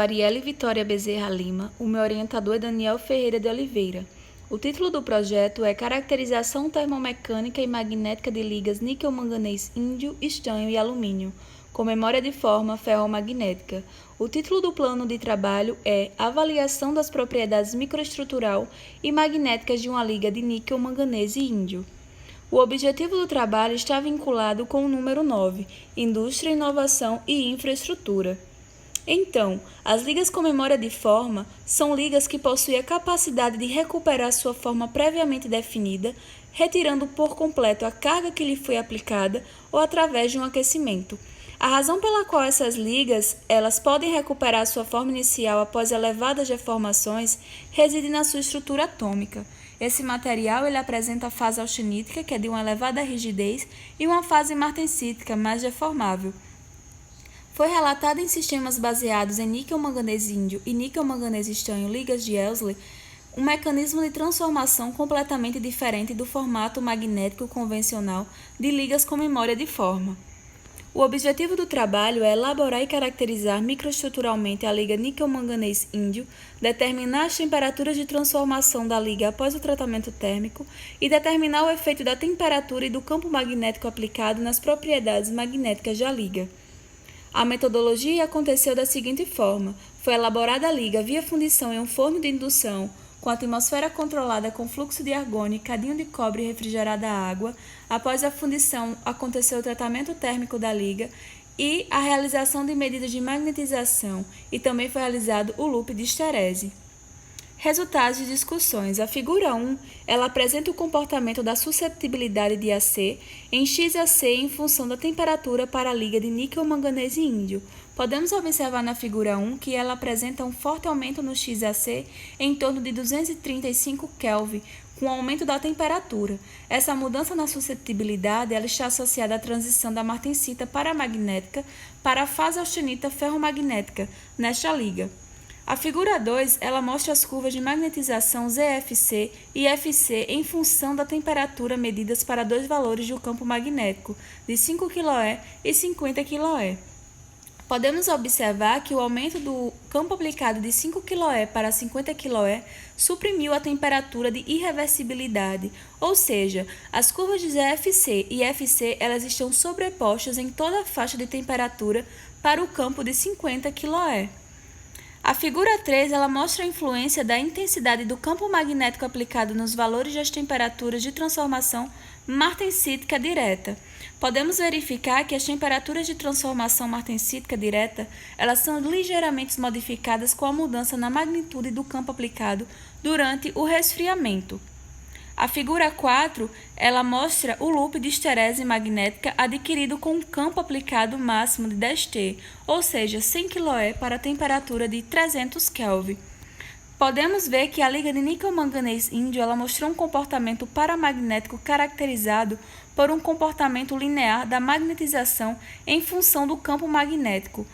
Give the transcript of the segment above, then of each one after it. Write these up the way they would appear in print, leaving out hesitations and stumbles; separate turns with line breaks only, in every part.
Arielle Vitória Bezerra Lima, o meu orientador é Daniel Ferreira de Oliveira. O título do projeto é Caracterização termomecânica e magnética de ligas níquel-manganês índio, estanho e alumínio, com memória de forma ferromagnética. O título do plano de trabalho é Avaliação das propriedades microestrutural e magnéticas de uma liga de níquel-manganês e índio. O objetivo do trabalho está vinculado com o número 9, Indústria, Inovação e Infraestrutura. Então, as ligas com memória de forma são ligas que possuem a capacidade de recuperar sua forma previamente definida, retirando por completo a carga que lhe foi aplicada ou através de um aquecimento. A razão pela qual essas ligas elas podem recuperar sua forma inicial após elevadas deformações reside na sua estrutura atômica. Esse material ele apresenta a fase austenítica, que é de uma elevada rigidez, e uma fase martensítica, mais deformável. Foi relatado em sistemas baseados em níquel-manganês índio e níquel-manganês estanho ligas de Elsley um mecanismo de transformação completamente diferente do formato magnético convencional de ligas com memória de forma. O objetivo do trabalho é elaborar e caracterizar microestruturalmente a liga níquel-manganês índio, determinar as temperaturas de transformação da liga após o tratamento térmico e determinar o efeito da temperatura e do campo magnético aplicado nas propriedades magnéticas da liga. A metodologia aconteceu da seguinte forma: foi elaborada a liga via fundição em um forno de indução, com a atmosfera controlada com fluxo de argônio e cadinho de cobre refrigerada à água. Após a fundição, aconteceu o tratamento térmico da liga e a realização de medidas de magnetização, e também foi realizado o loop de esterese. Resultados de discussões. A figura 1, ela apresenta o comportamento da susceptibilidade de AC em XAC em função da temperatura para a liga de níquel-manganês índio. Podemos observar na figura 1 que ela apresenta um forte aumento no XAC em torno de 235 Kelvin, com o aumento da temperatura. Essa mudança na susceptibilidade ela está associada à transição da martensita paramagnética para a fase austenita ferromagnética nesta liga. A figura 2, ela mostra as curvas de magnetização ZFC e FC em função da temperatura medidas para dois valores do campo magnético, de 5 kΩ e 50 kΩ. Podemos observar que o aumento do campo aplicado de 5 kΩ para 50 kΩ suprimiu a temperatura de irreversibilidade, ou seja, as curvas de ZFC e FC elas estão sobrepostas em toda a faixa de temperatura para o campo de 50 kΩ. A figura 3 ela mostra a influência da intensidade do campo magnético aplicado nos valores das temperaturas de transformação martensítica direta. Podemos verificar que as temperaturas de transformação martensítica direta elas são ligeiramente modificadas com a mudança na magnitude do campo aplicado durante o resfriamento. A figura 4, ela mostra o loop de esterese magnética adquirido com um campo aplicado máximo de 10T, ou seja, 100 kΩ para a temperatura de 300 Kelvin. Podemos ver que a liga de níquel-manganês índio ela mostrou um comportamento paramagnético caracterizado por um comportamento linear da magnetização em função do campo magnético.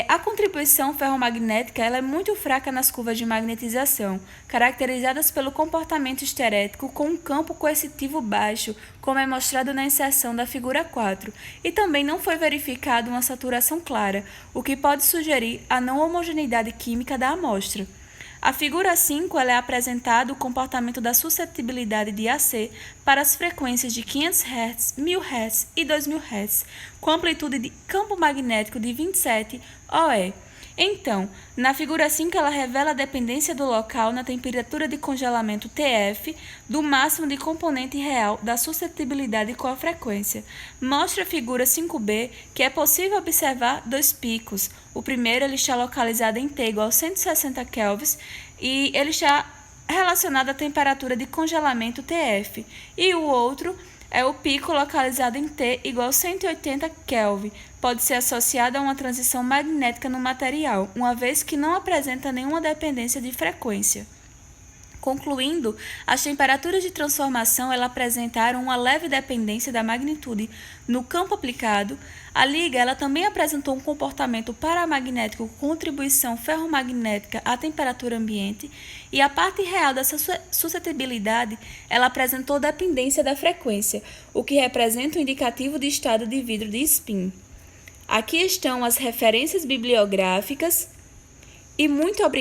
A contribuição ferromagnética ela é muito fraca nas curvas de magnetização, caracterizadas pelo comportamento esterético com um campo coercitivo baixo, como é mostrado na inserção da figura 4, e também não foi verificado uma saturação clara, o que pode sugerir a não homogeneidade química da amostra. A figura 5 ela é apresentada o comportamento da susceptibilidade de AC para as frequências de 500 Hz, 1000 Hz e 2000 Hz, com amplitude de campo magnético de 27 OE. Então, na figura 5 ela revela a dependência do local na temperatura de congelamento TF do máximo de componente real da susceptibilidade com a frequência. Mostra a figura 5B que é possível observar dois picos. O primeiro ele está localizado em T igual a 160 kelvins e ele está relacionado à temperatura de congelamento TF. E o outro é o pico localizado em T igual a 180 Kelvin. Pode ser associado a uma transição magnética no material, uma vez que não apresenta nenhuma dependência de frequência. Concluindo, as temperaturas de transformação ela apresentaram uma leve dependência da magnitude no campo aplicado. A liga ela também apresentou um comportamento paramagnético com contribuição ferromagnética à temperatura ambiente e a parte real dessa suscetibilidade ela apresentou dependência da frequência, o que representa um indicativo de estado de vidro de spin. Aqui estão as referências bibliográficas E muito obrigada.